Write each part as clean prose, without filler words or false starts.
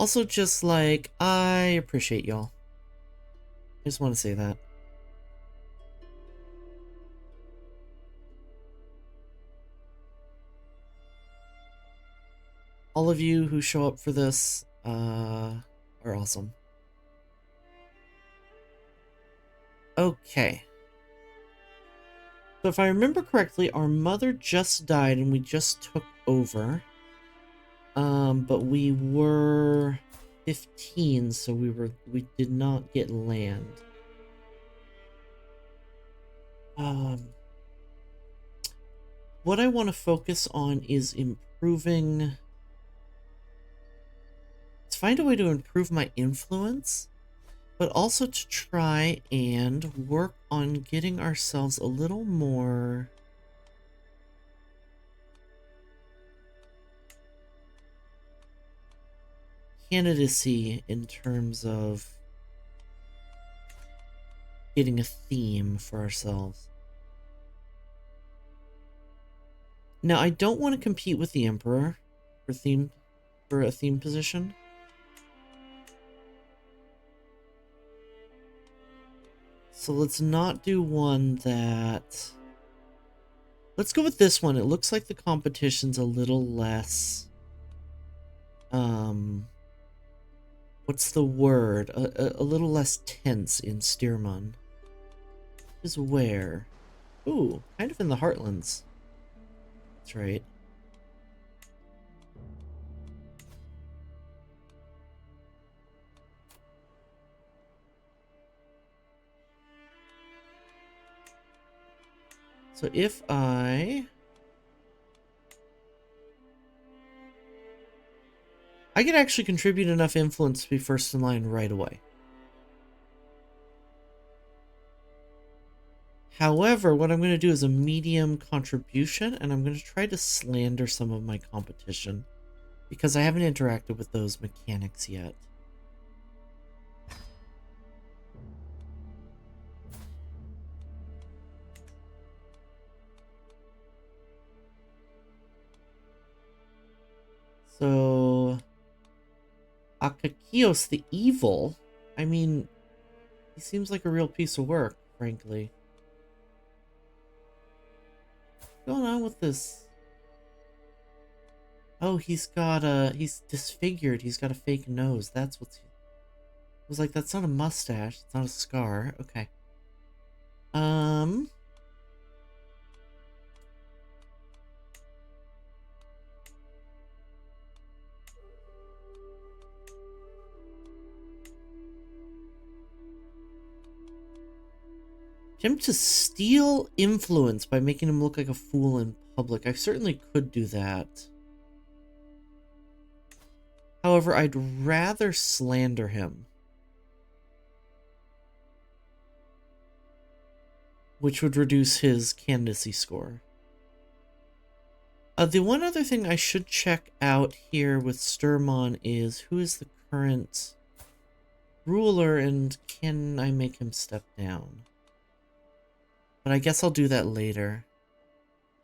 also just like, I appreciate y'all. I just want to say that. All of you who show up for this are awesome. Okay. So if I remember correctly, our mother just died and we just took over. But we were 15, so we did not get land. What I want to focus on is improving. Let's find a way to improve my influence, but also to try and work on getting ourselves a little more candidacy in terms of getting a theme for ourselves. Now, I don't want to compete with the Emperor for a theme position. So let's not do one that... Let's go with this one. It looks like the competition's a little less... What's the word? A little less tense in Stearman. Is where? Ooh, kind of in the Heartlands. That's right. So if I could actually contribute enough influence to be first in line right away. However, what I'm going to do is a medium contribution, and I'm going to try to slander some of my competition, because I haven't interacted with those mechanics yet. So, Akakios the Evil, I mean, he seems like a real piece of work, frankly. What's going on with this? Oh, he's disfigured. He's got a fake nose. That's what's... I was like, that's not a mustache. It's not a scar. Okay. Him to steal influence by making him look like a fool in public. I certainly could do that. However, I'd rather slander him. Which would reduce his candidacy score. The one other thing I should check out here with Sturmon is who is the current ruler and can I make him step down? But I guess I'll do that later.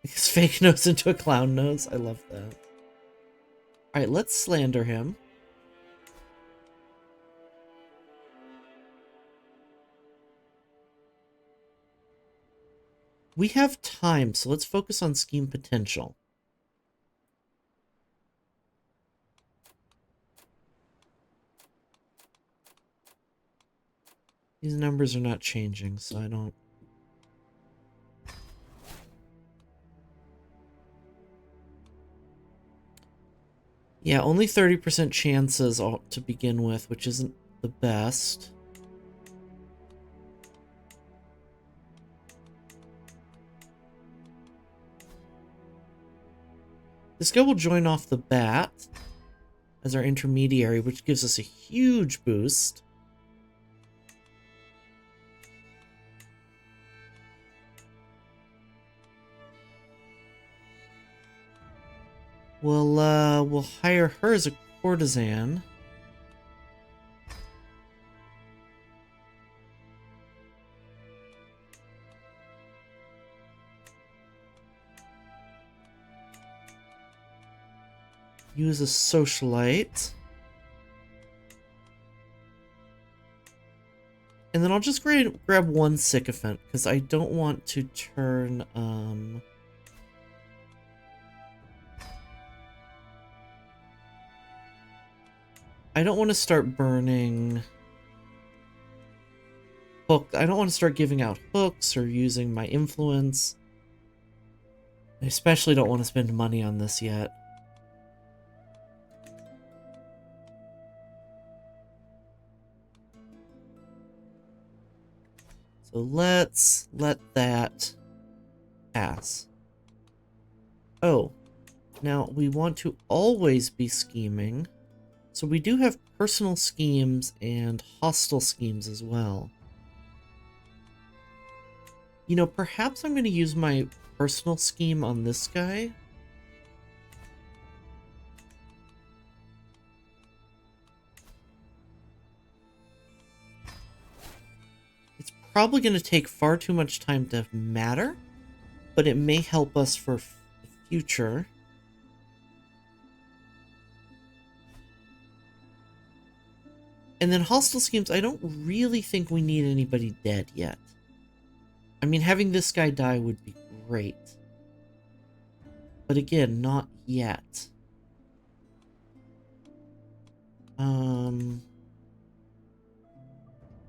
His fake nose into a clown nose. I love that. Alright, let's slander him. We have time, so let's focus on scheme potential. These numbers are not changing, so I don't... Yeah, only 30% chances to begin with, which isn't the best. This guy will join off the bat as our intermediary, which gives us a huge boost. We'll hire her as a courtesan. Use a socialite. And then I'll just grab one sycophant, because I don't want to turn, I don't want to start burning hook. I don't want to start giving out hooks or using my influence. I especially don't want to spend money on this yet. So let's let that pass. Oh, now we want to always be scheming. So we do have personal schemes and hostile schemes as well. You know, perhaps I'm going to use my personal scheme on this guy. It's probably going to take far too much time to matter, but it may help us for the future. And then hostile schemes, I don't really think we need anybody dead yet. I mean, having this guy die would be great. But again, not yet.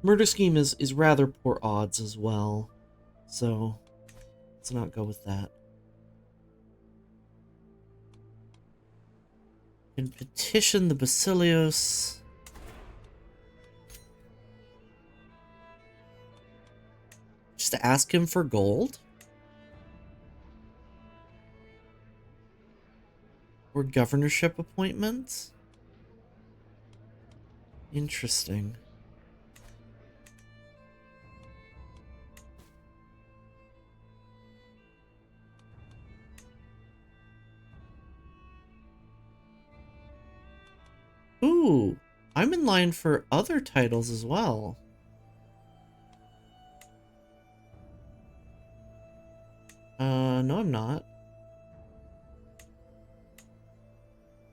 Murder scheme is rather poor odds as well. So, let's not go with that. And petition the Basilios. Just to ask him for gold? Or governorship appointments? Interesting. Ooh, I'm in line for other titles as well. No, I'm not.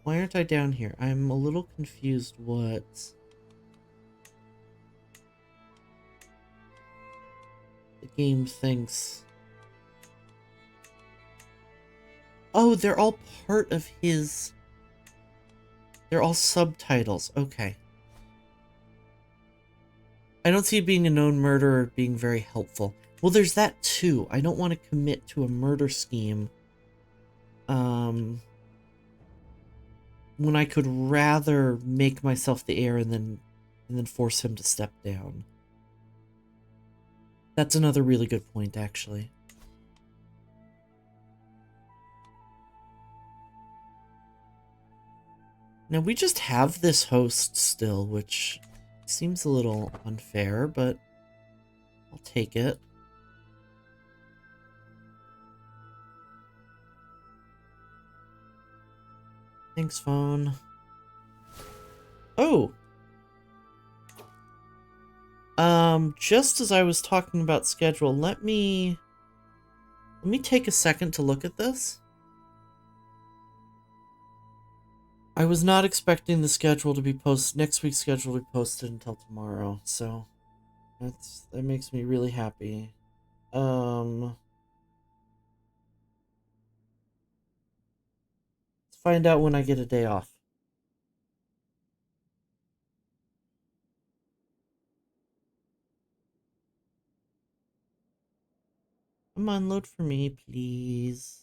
Why aren't I down here? I'm a little confused what... the game thinks. Oh, they're all part of his... They're all subtitles. Okay. I don't see being a known murderer being very helpful. Well, there's that too. I don't want to commit to a murder scheme. When I could rather make myself the heir and then force him to step down. That's another really good point, actually. Now, we just have this host still, which seems a little unfair, but I'll take it. Thanks, phone. Oh! Just as I was talking about schedule, let me take a second to look at this. I was not expecting the schedule to be next week's schedule to be posted until tomorrow, so that makes me really happy. Let's find out when I get a day off. Come on, load for me, please.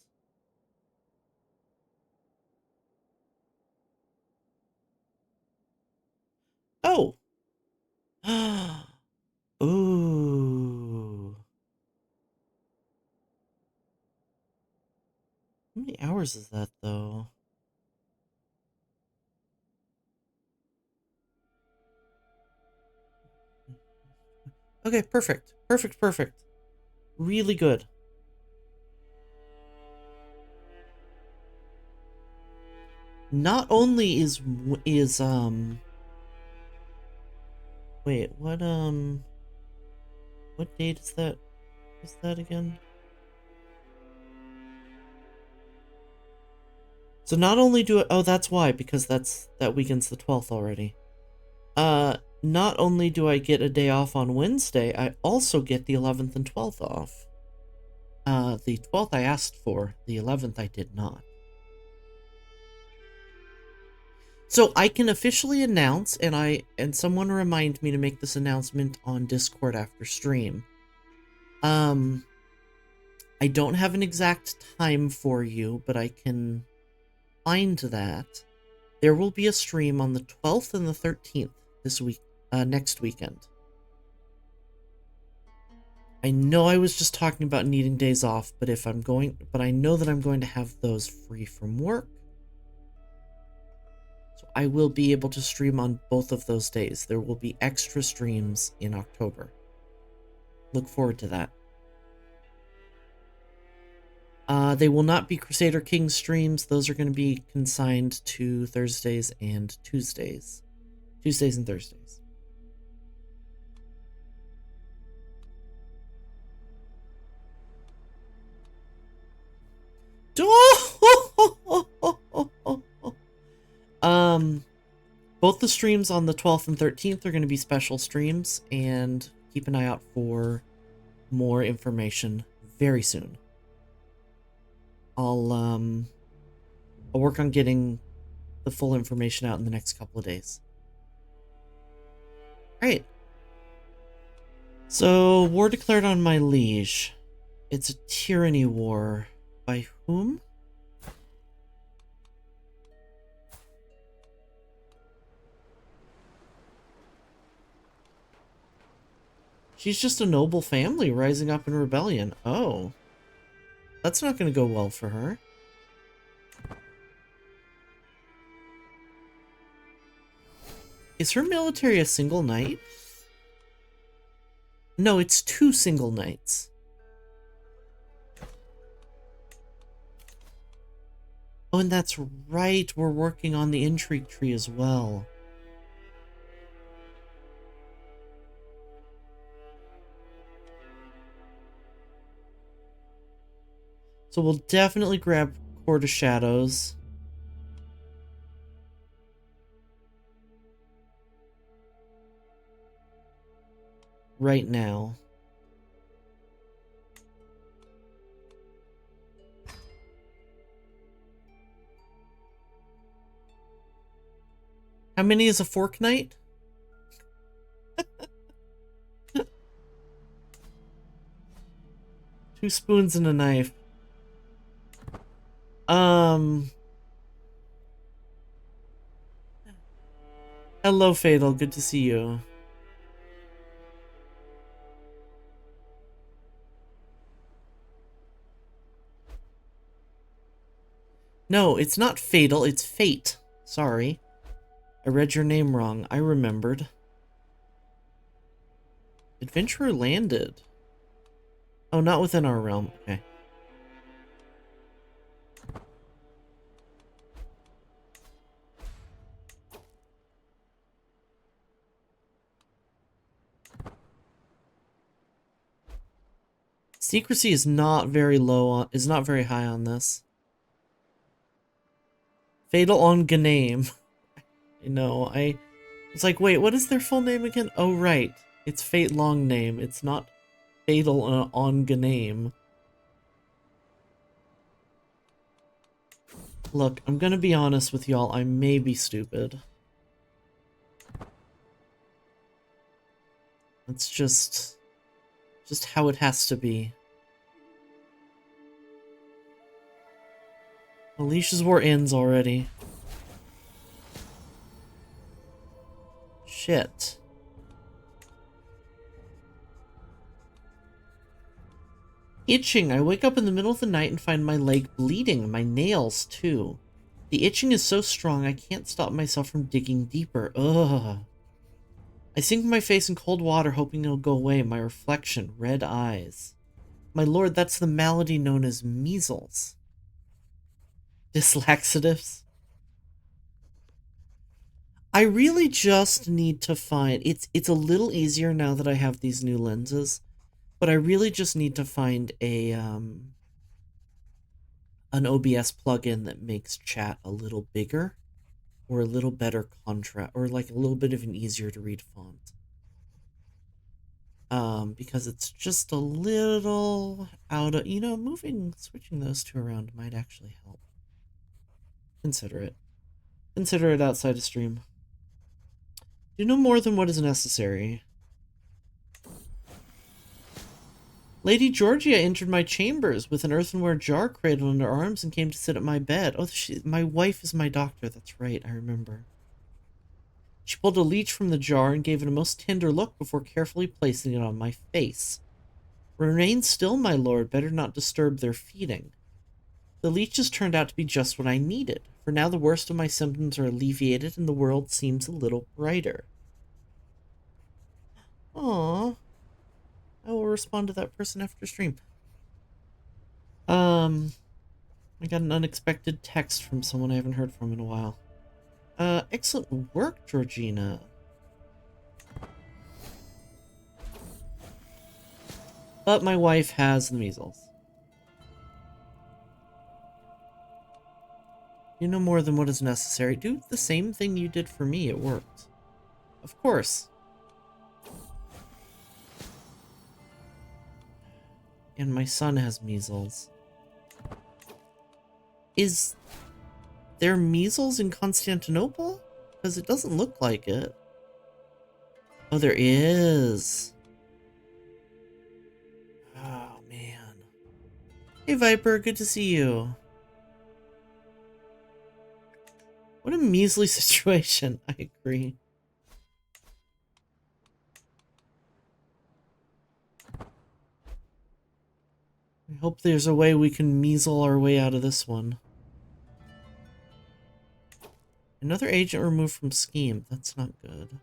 Oh! Ooh. How many hours is that, though? Okay, perfect. Perfect, perfect. Really good. Not only is wait, what date is that? Is that again? So not only do it, oh, that's why, because that weekend's the 12th already. not only do I get a day off on Wednesday, I also get the 11th and 12th off. The 12th I asked for, the 11th I did not. So I can officially announce, and someone remind me to make this announcement on Discord after stream. I don't have an exact time for you, but I can find that. There will be a stream on the 12th and the 13th this week, next weekend. I know I was just talking about needing days off, but I know that I'm going to have those free from work. So I will be able to stream on both of those days. There will be extra streams in October. Look forward to that. They will not be Crusader Kings streams. Those are going to be consigned to Thursdays and Tuesdays. Tuesdays and Thursdays. Both the streams on the 12th and 13th are going to be special streams, and keep an eye out for more information very soon. I'll work on getting the full information out in the next couple of days. Alright. So, war declared on my liege. It's a tyranny war. By whom? She's just a noble family rising up in rebellion. Oh. That's not going to go well for her. Is her military a single knight? No, it's 2 single knights. Oh, and that's right. We're working on the intrigue tree as well. So we'll definitely grab Court of Shadows. Right now. How many is a fork knight? 2 spoons and a knife. Hello, Fatal. Good to see you. No, it's not Fatal. It's Fate. Sorry. I read your name wrong. I remembered. Adventurer landed. Oh, not within our realm. Okay. Secrecy is not very low on, is not very high on this. Fatal on Ganame. No, I was like, wait, what is their full name again? Oh, right. It's Fate long name. It's not Fatal on Ganame. Look, I'm gonna be honest with y'all. I may be stupid. It's just how it has to be. Alicia's war ends already. Shit. Itching. I wake up in the middle of the night and find my leg bleeding. My nails, too. The itching is so strong I can't stop myself from digging deeper. Ugh. I sink my face in cold water hoping it'll go away. My reflection. Red eyes. My lord, that's the malady known as measles. Dyslaxatives. I really just need to find... It's a little easier now that I have these new lenses. But I really just need to find a an OBS plugin that makes chat a little bigger. or a little better contrast, or like a little bit of an easier to read font. Because it's just a little out of, switching those two around might actually help. Consider it. Consider it outside of stream. Do no more than what is necessary. Lady Georgia entered my chambers with an earthenware jar cradled in her arms and came to sit at my bed. Oh, my wife is my doctor. That's right, I remember. She pulled a leech from the jar and gave it a most tender look before carefully placing it on my face. Remain still, my lord. Better not disturb their feeding. The leeches turned out to be just what I needed, for now the worst of my symptoms are alleviated and the world seems a little brighter. Aww. I will respond to that person after stream. I got an unexpected text from someone I haven't heard from in a while. Excellent work, Georgina. But my wife has the measles. You know more than what is necessary. Do the same thing you did for me. It worked. Of course. And my son has measles. Is there measles in Constantinople? Because it doesn't look like it. Oh, there is. Oh, man. Hey, Viper. Good to see you. What a measly situation. I agree. I hope there's a way we can measle our way out of this one. Another agent removed from scheme. That's not good.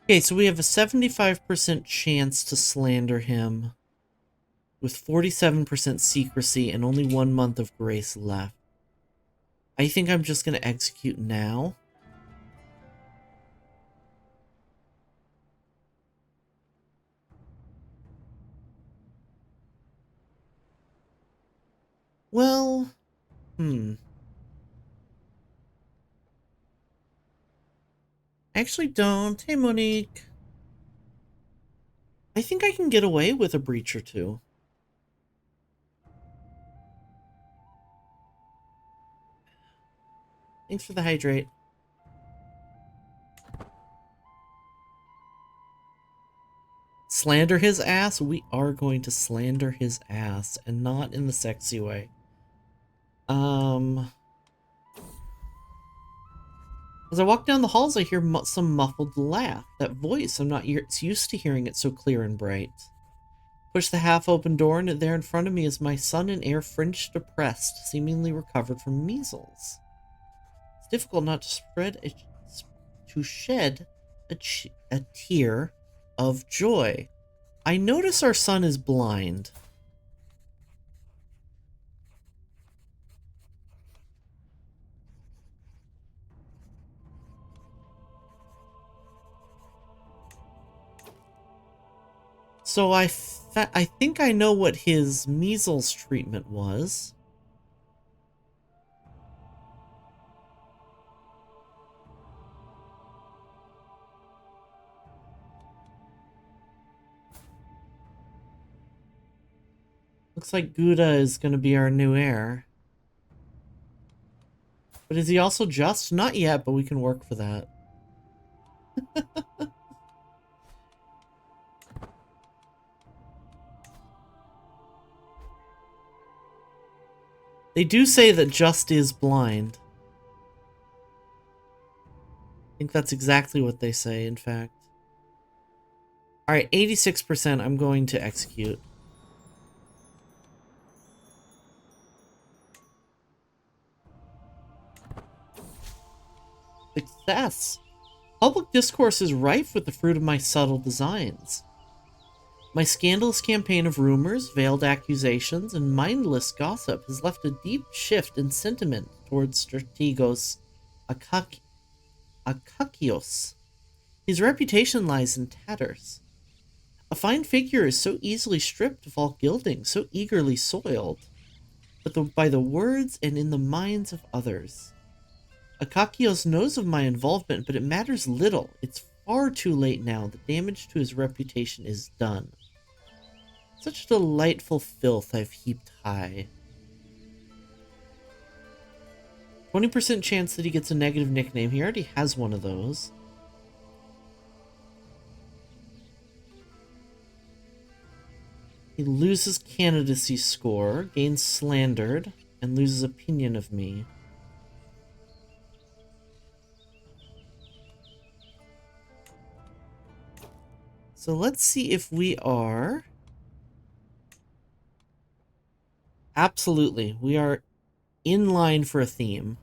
Okay, so we have a 75% chance to slander him with 47% secrecy and only 1 month of grace left. I think I'm just going to execute now. Well, I actually don't. Hey, Monique. I think I can get away with a breach or two. Thanks for the hydrate. Slander his ass? We are going to slander his ass, and not in the sexy way. As I walk down the halls, I hear some muffled laugh. That voice, I'm not used to hearing it so clear and bright. Push the half-open door, and there in front of me is my son in air, fringed depressed, seemingly recovered from measles. It's difficult not to shed a tear of joy. I notice our son is blind. So I think I know what his measles treatment was. Looks like Gouda is going to be our new heir. But is he also just? Not yet, but we can work for that. They do say that just is blind. I think that's exactly what they say, in fact. Alright, 86% I'm going to execute. Success! Public discourse is rife with the fruit of my subtle designs. My scandalous campaign of rumors, veiled accusations, and mindless gossip has left a deep shift in sentiment towards Strategos Akakios. His reputation lies in tatters. A fine figure is so easily stripped of all gilding, so eagerly soiled, but by the words and in the minds of others. Akakios knows of my involvement, but it matters little. It's far too late now. The damage to his reputation is done. Such delightful filth I've heaped high. 20% chance that he gets a negative nickname. He already has one of those. He loses candidacy score, gains slandered, and loses opinion of me. So let's see if we are... Absolutely, we are in line for a theme.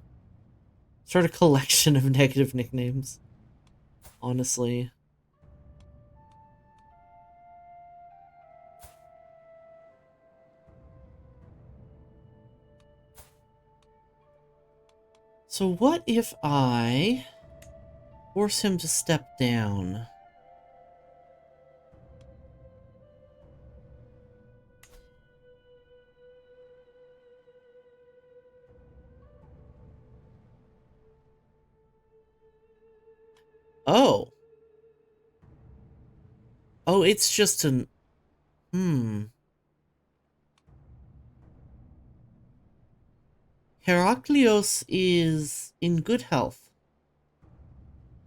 Start a collection of negative nicknames. Honestly. So what if I force him to step down? Oh. Oh, it's just an... Heraklios is in good health.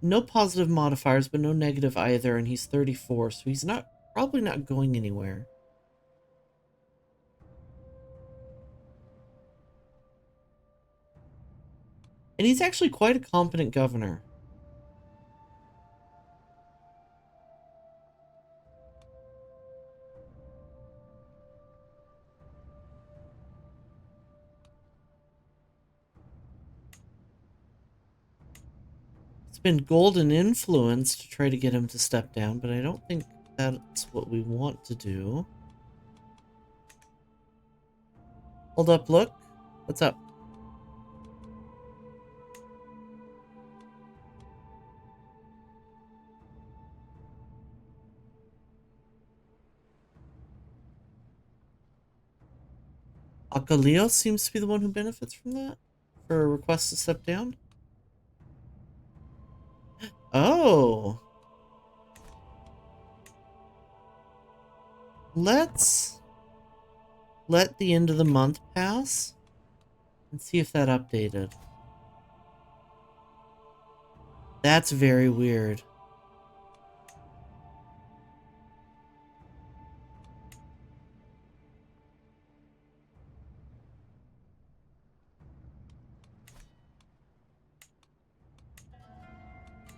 No positive modifiers, but no negative either, and he's 34, so he's probably not going anywhere. And he's actually quite a competent governor. It's been golden influence to try to get him to step down, but I don't think that's what we want to do. Hold up, look. What's up? Akalios seems to be the one who benefits from that? For a request to step down? Oh! Let's let the end of the month pass and see if that updated. That's very weird.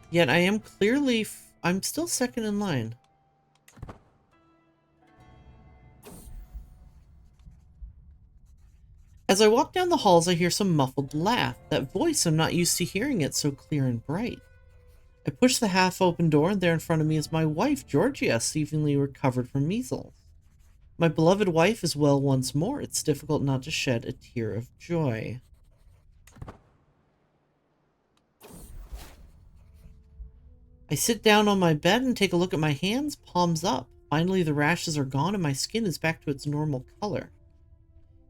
Yet I am clearly... I'm still second in line. As I walk down the halls, I hear some muffled laugh. That voice, I'm not used to hearing it so clear and bright. I push the half-open door, and there in front of me is my wife, Georgia, seemingly recovered from measles. My beloved wife is well once more. It's difficult not to shed a tear of joy. I sit down on my bed and take a look at my hands, palms up. Finally, the rashes are gone and my skin is back to its normal color.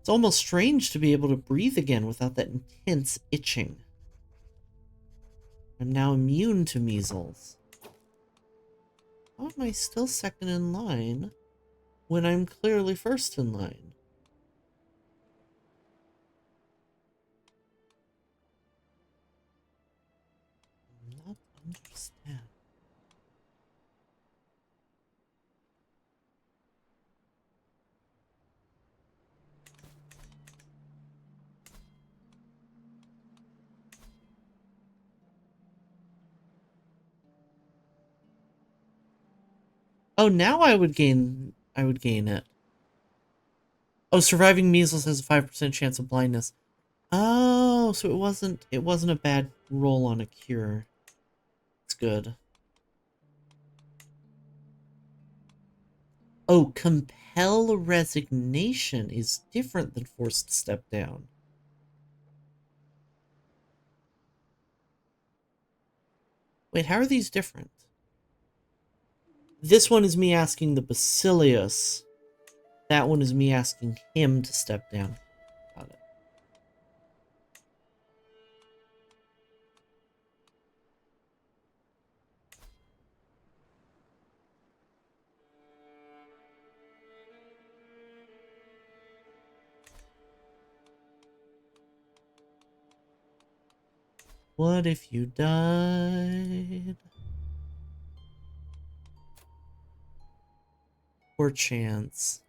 It's almost strange to be able to breathe again without that intense itching. I'm now immune to measles. How am I still second in line when I'm clearly first in line? I'm not understand. Oh, now I would gain it. Oh, surviving measles has a 5% chance of blindness. Oh, so it wasn't a bad roll on a cure. It's good. Oh, compel resignation is different than forced to step down. Wait, how are these different? This one is me asking the Basilius. That one is me asking him to step down. Got it. What if you died? Poor chance.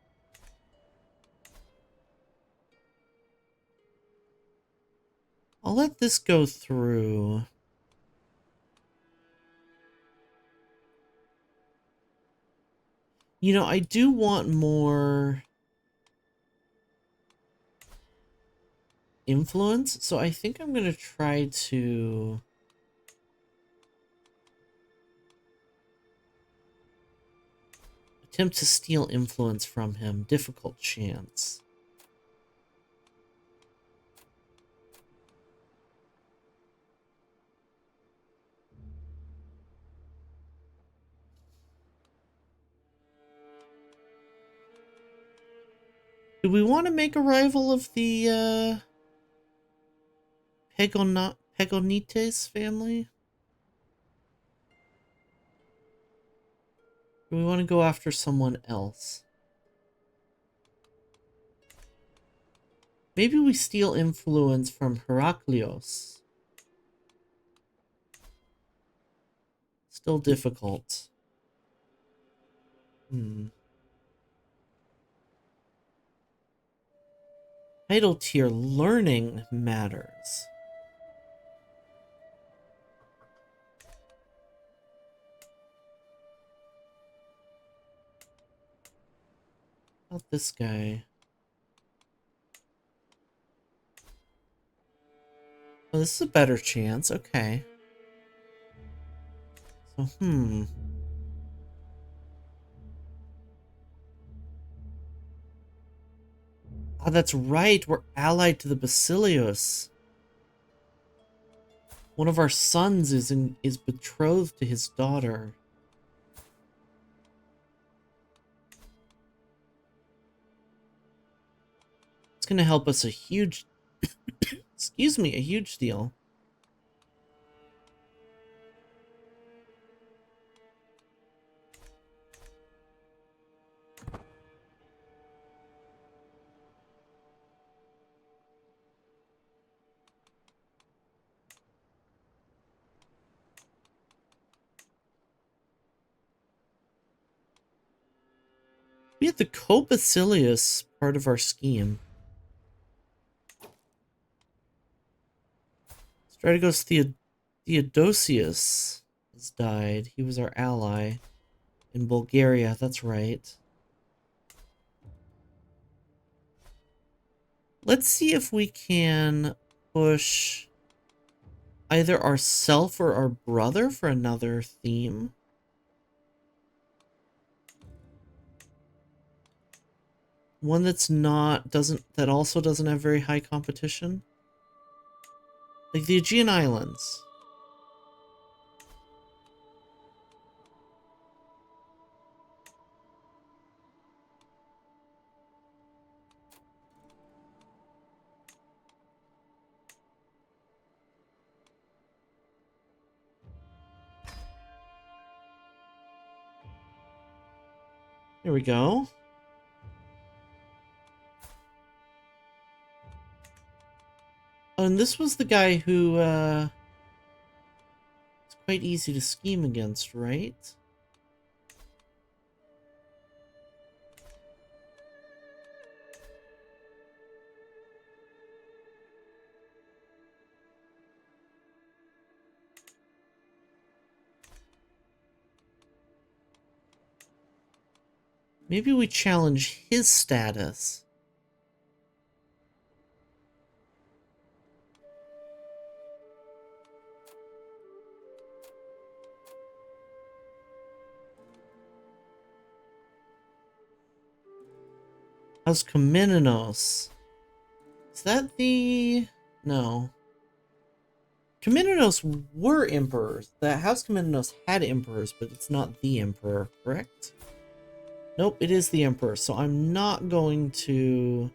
I'll let this go through. You know, I do want more influence, so I think I'm gonna try to attempt to steal influence from him. Difficult chance. Do we want to make a rival of the Pegonites family? Or we want to go after someone else? Maybe we steal influence from Heraklios. Still difficult. Title tier learning matters. How about this guy? Oh, this is a better chance. Okay. So, Oh, that's right. We're allied to the Basilius. One of our sons is betrothed to his daughter. It's gonna help us a huge excuse me, a huge deal. We had the Co-Basilius part of our scheme. Strategos Theodosius has died. He was our ally in Bulgaria, that's right. Let's see if we can push either ourself or our brother for another theme. One that's not, that also doesn't have very high competition. Like the Aegean Islands. Here we go. Oh, and this was the guy who, it's quite easy to scheme against, right? Maybe we challenge his status. House Komnenos. Is that the... No. Komnenos were emperors. The House Komnenos had emperors, but it's not the emperor, correct? Nope, it is the emperor, so I'm not going to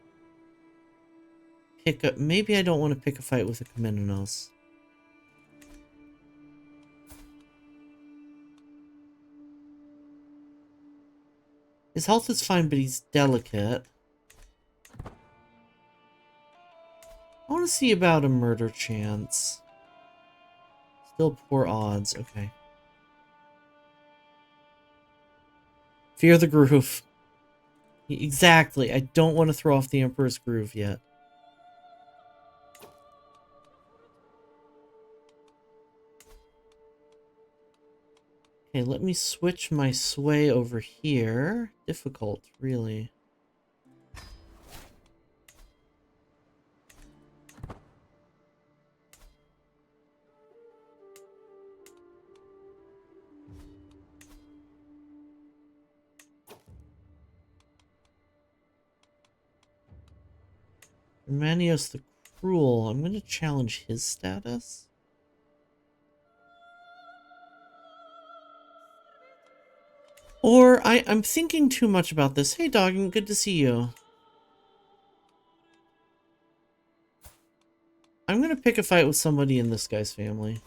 pick up... Maybe I don't want to pick a fight with the Komnenos. His health is fine, but he's delicate. I want to see about a murder chance. Still poor odds. Okay. Fear the groove. Exactly. I don't want to throw off the Emperor's groove yet. Okay, let me switch my sway over here. Difficult, really. Manios the Cruel. I'm going to challenge his status. Or I'm thinking too much about this. Hey, Doggin, good to see you. I'm going to pick a fight with somebody in this guy's family.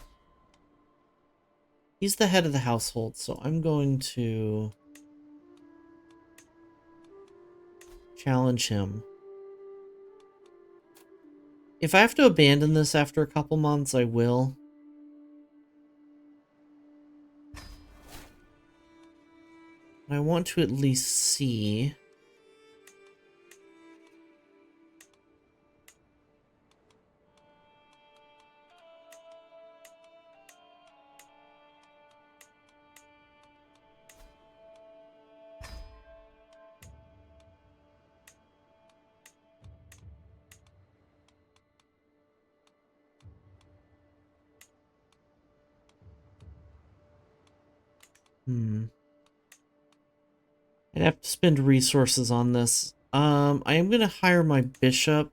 He's the head of the household, so I'm going to challenge him. If I have to abandon this after a couple months, I will. I want to at least see. I'd have to spend resources on this. I am going to hire my bishop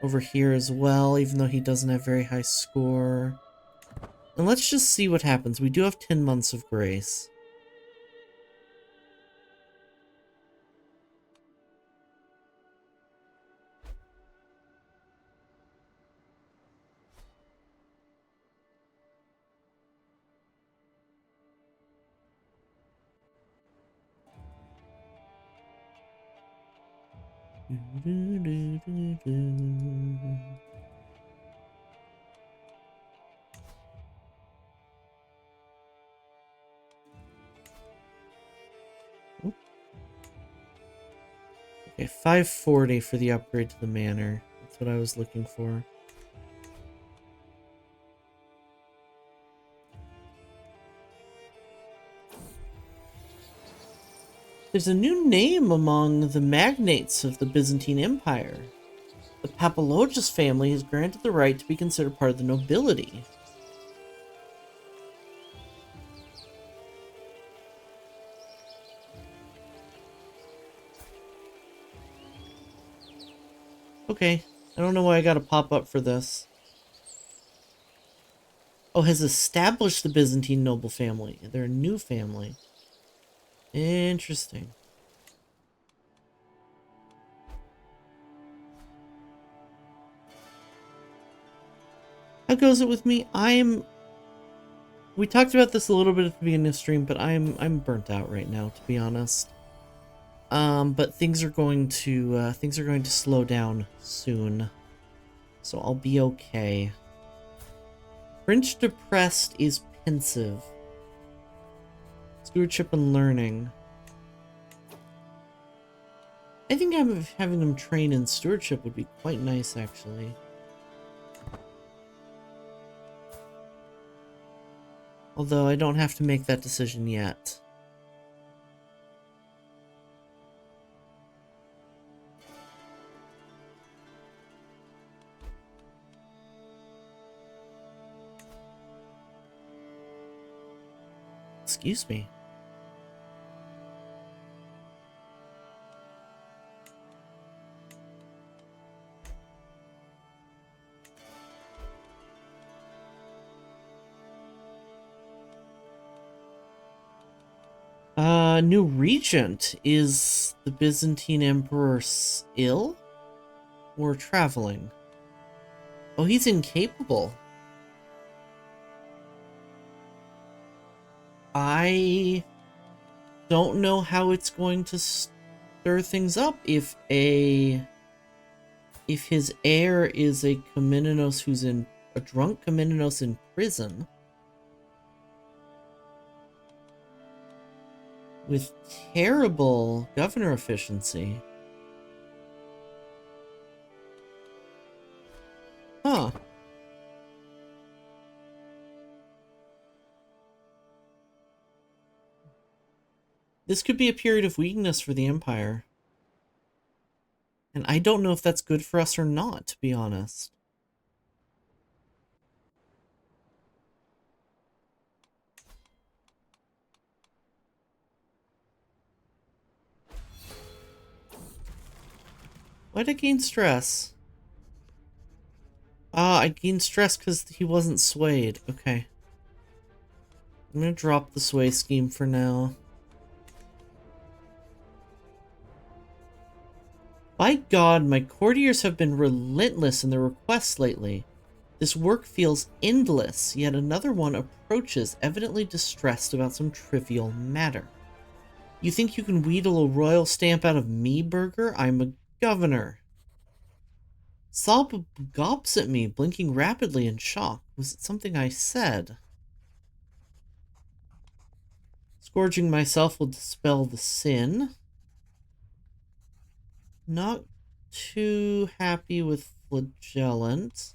over here as well, even though he doesn't have very high score. And let's just see what happens. We do have 10 months of grace. Okay, 540 for the upgrade to the manor. That's what I was looking for. There's a new name among the magnates of the Byzantine Empire. The Papologus family has granted the right to be considered part of the nobility. Okay, I don't know why I got a pop-up for this. Oh, has established the Byzantine noble family. They're a new family. Interesting. How goes it with me? We talked about this a little bit at the beginning of the stream, but I'm burnt out right now, to be honest. But things are going to slow down soon. So I'll be okay. French depressed is pensive. Stewardship and learning. I think having him train in stewardship would be quite nice, actually. Although I don't have to make that decision yet. Excuse me. New regent. Is the Byzantine Emperor ill? Or traveling? Oh, he's incapable. I don't know how it's going to stir things up if his heir is a Komnenos who's in a drunk Komnenos in prison with terrible governor efficiency. Huh. This could be a period of weakness for the Empire. And I don't know if that's good for us or not, to be honest. Why'd I gain stress? Ah, I gained stress because he wasn't swayed. Okay. I'm gonna drop the sway scheme for now. By God, my courtiers have been relentless in their requests lately. This work feels endless, yet another one approaches, evidently distressed about some trivial matter. You think you can wheedle a royal stamp out of me, Burger? I'm a governor. Saab gawps at me, blinking rapidly in shock. Was it something I said? Scourging myself will dispel the sin. Not too happy with flagellant.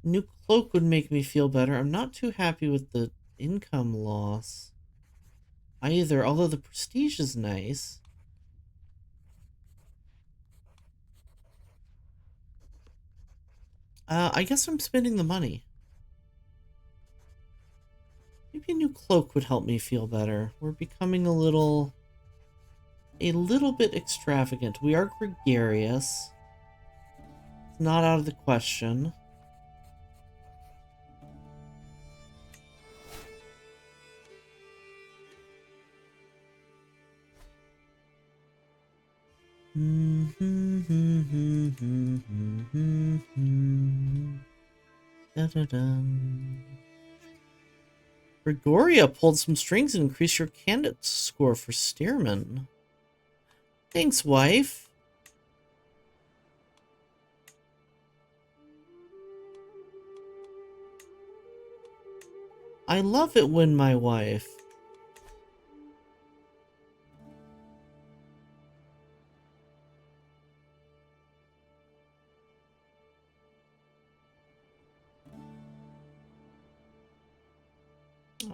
New cloak would make me feel better. I'm not too happy with the income loss either, although the prestige is nice. I guess I'm spending the money. Maybe a new cloak would help me feel better. We're becoming a little bit extravagant. We are gregarious. It's not out of the question. Gregoria pulled some strings and increased your candidate score for Stearman. Thanks, wife. I love it when my wife.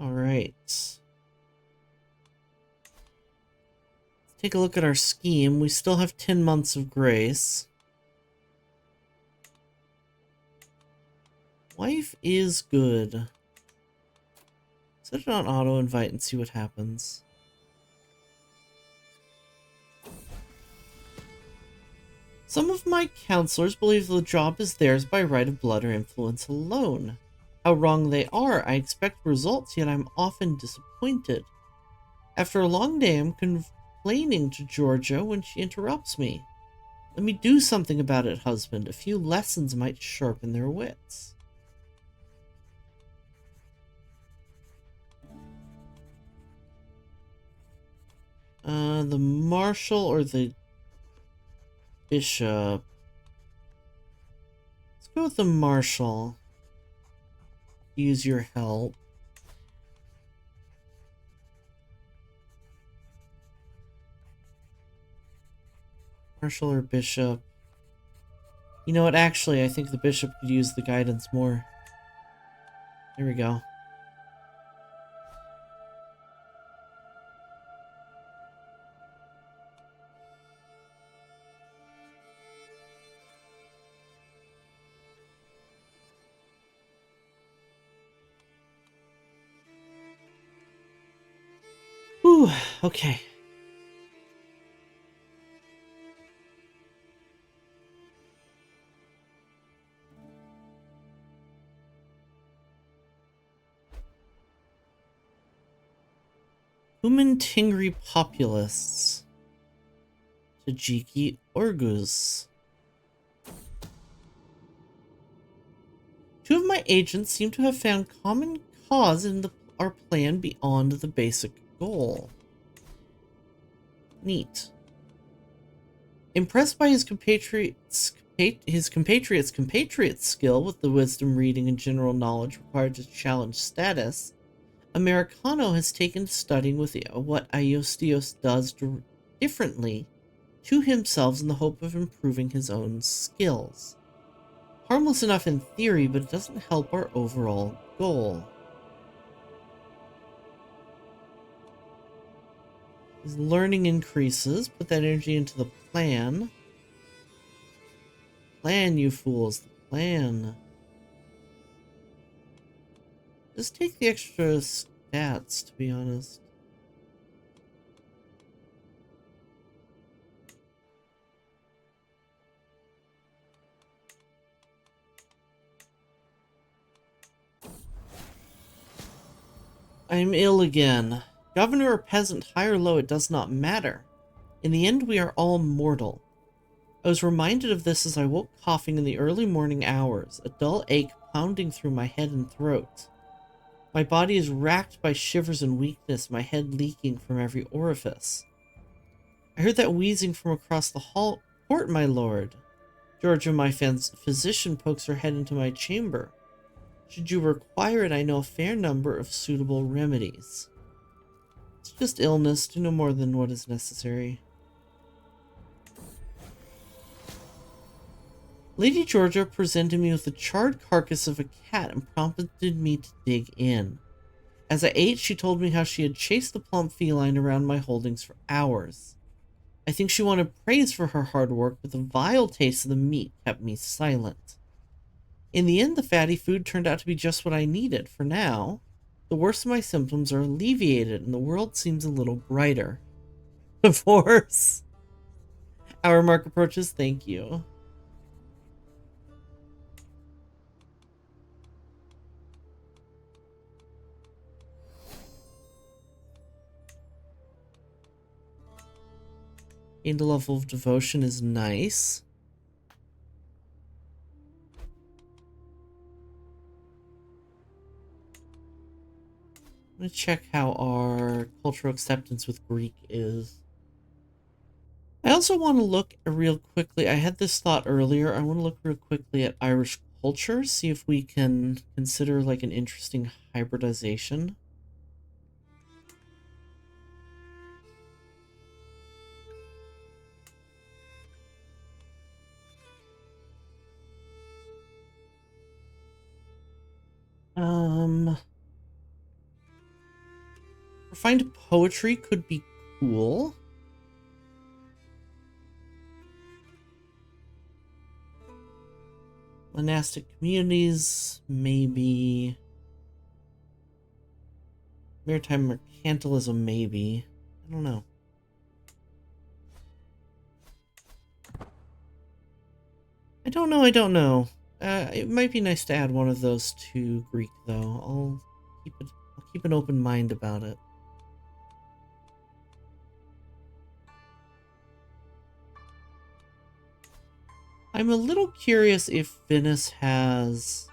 All right. Let's take a look at our scheme. We still have 10 months of grace. Wife is good. Set it on auto invite and see what happens. Some of my counselors believe the job is theirs by right of blood or influence alone. How wrong they are, I expect results, yet I'm often disappointed. After a long day, I'm complaining to Georgia when she interrupts me. Let me do something about it, husband. A few lessons might sharpen their wits. The marshal or the bishop? Let's go with the marshal. Use your help. Marshal or bishop? You know what, actually, I think the bishop could use the guidance more. There we go. Whew, okay. Human Tingri populists. Tajiki Orguz. Two of my agents seem to have found common cause in our plan beyond the basic goal. Neat. Impressed by his compatriots' skill with the wisdom, reading, and general knowledge required to challenge status, Americano has taken to studying with what Aiostios does differently to himself in the hope of improving his own skills. Harmless enough in theory, but it doesn't help our overall goal. His learning increases. Put that energy into the plan. Plan, you fools. The plan. Just take the extra stats, to be honest. I'm ill again. Governor or peasant, high or low, it does not matter. In the end, we are all mortal. I was reminded of this as I woke coughing in the early morning hours, a dull ache pounding through my head and throat. My body is racked by shivers and weakness, my head leaking from every orifice. I heard that wheezing from across the hall. Port, my lord. Georgia, my physician, pokes her head into my chamber. Should you require it, I know a fair number of suitable remedies. It's just illness, do no more than what is necessary. Lady Georgia presented me with the charred carcass of a cat and prompted me to dig in. As I ate, she told me how she had chased the plump feline around my holdings for hours. I think she wanted praise for her hard work, but the vile taste of the meat kept me silent. In the end, the fatty food turned out to be just what I needed. For now, the worst of my symptoms are alleviated and the world seems a little brighter. Divorce. Hour mark approaches, thank you. Gained a level of devotion is nice. I'm going to check how our cultural acceptance with Greek is. I also want to look real quickly. I had this thought earlier. I want to look real quickly at Irish culture, see if we can consider like an interesting hybridization. Refined poetry could be cool. Monastic communities, maybe. Maritime mercantilism, maybe. I don't know. I don't know. It might be nice to add one of those to Greek, though. I'll keep an open mind about it. I'm a little curious if Venice has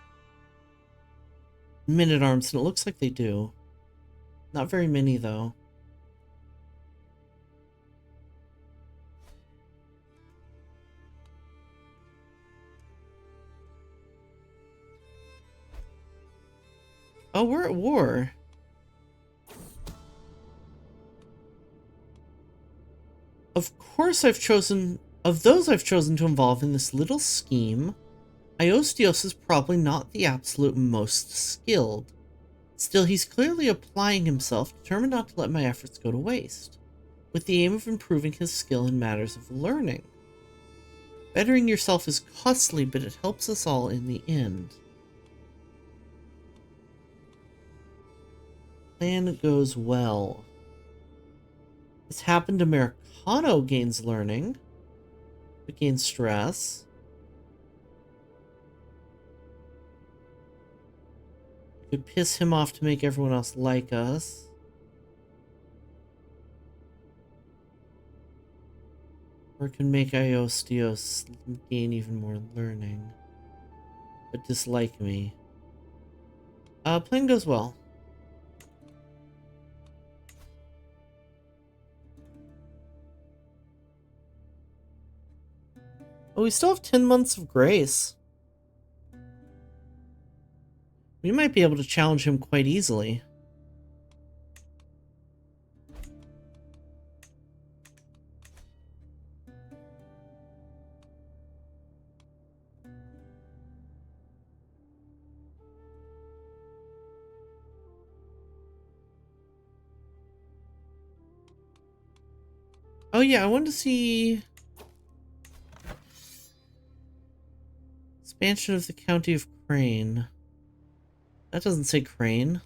men-at-arms, and it looks like they do. Not very many, though. Oh, we're at war. Of course of those I've chosen to involve in this little scheme, Aiostios is probably not the absolute most skilled. Still, he's clearly applying himself, determined not to let my efforts go to waste, with the aim of improving his skill in matters of learning. Bettering yourself is costly, but it helps us all in the end. Plan goes well. This happened. Americano gains learning, but gains stress. Could piss him off to make everyone else like us. Or it can make Iostios gain even more learning. But dislike me. Plan goes well. Oh, we still have 10 months of grace. We might be able to challenge him quite easily. Oh yeah, I wanted to see... Expansion of the County of Crane. That doesn't say Crane.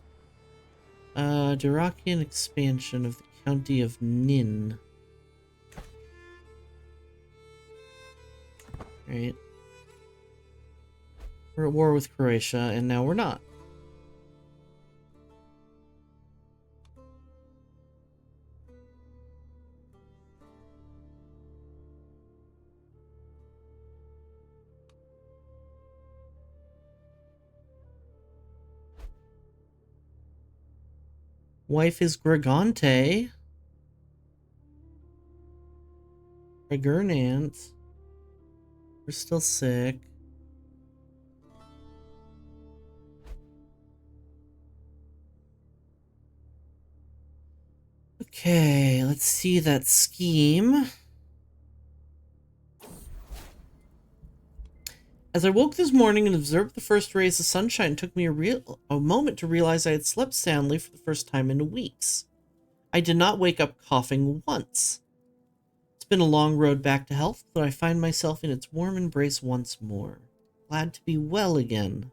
Durakian expansion of the County of Nin. Right. We're at war with Croatia, and now we're not. Wife is Gregante. Gregurnant. We're still sick. Okay, let's see that scheme. As I woke this morning and observed the first rays of sunshine, it took me a moment to realize I had slept soundly for the first time in weeks. I did not wake up coughing once. It's been a long road back to health, but I find myself in its warm embrace once more. Glad to be well again.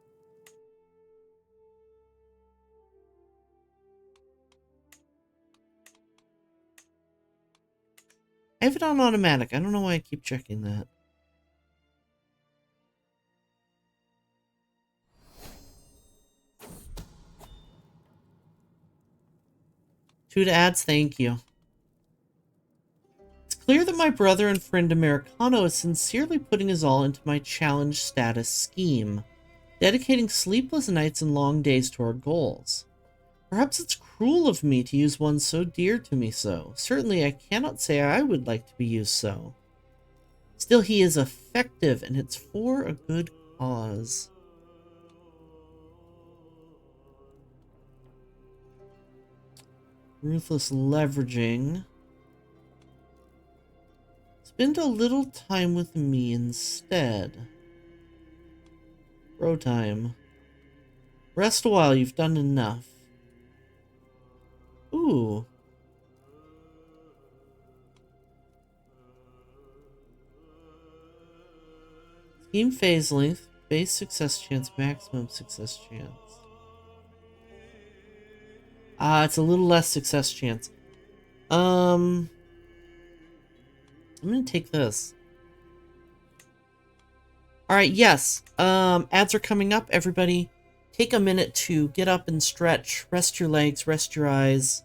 I have it on automatic. I don't know why I keep checking that. Two to ads, thank you. It's clear that my brother and friend Americano is sincerely putting his all into my challenge status scheme, dedicating sleepless nights and long days to our goals. Perhaps it's cruel of me to use one so dear to me so. Certainly I cannot say I would like to be used so. Still, he is effective, and it's for a good cause. Ruthless leveraging. Spend a little time with me instead. Bro time. Rest a while, you've done enough. Ooh. Scheme phase length, base success chance, maximum success chance. It's a little less success chance. I'm gonna take this. Alright, yes. Ads are coming up, everybody. Take a minute to get up and stretch, rest your legs, rest your eyes.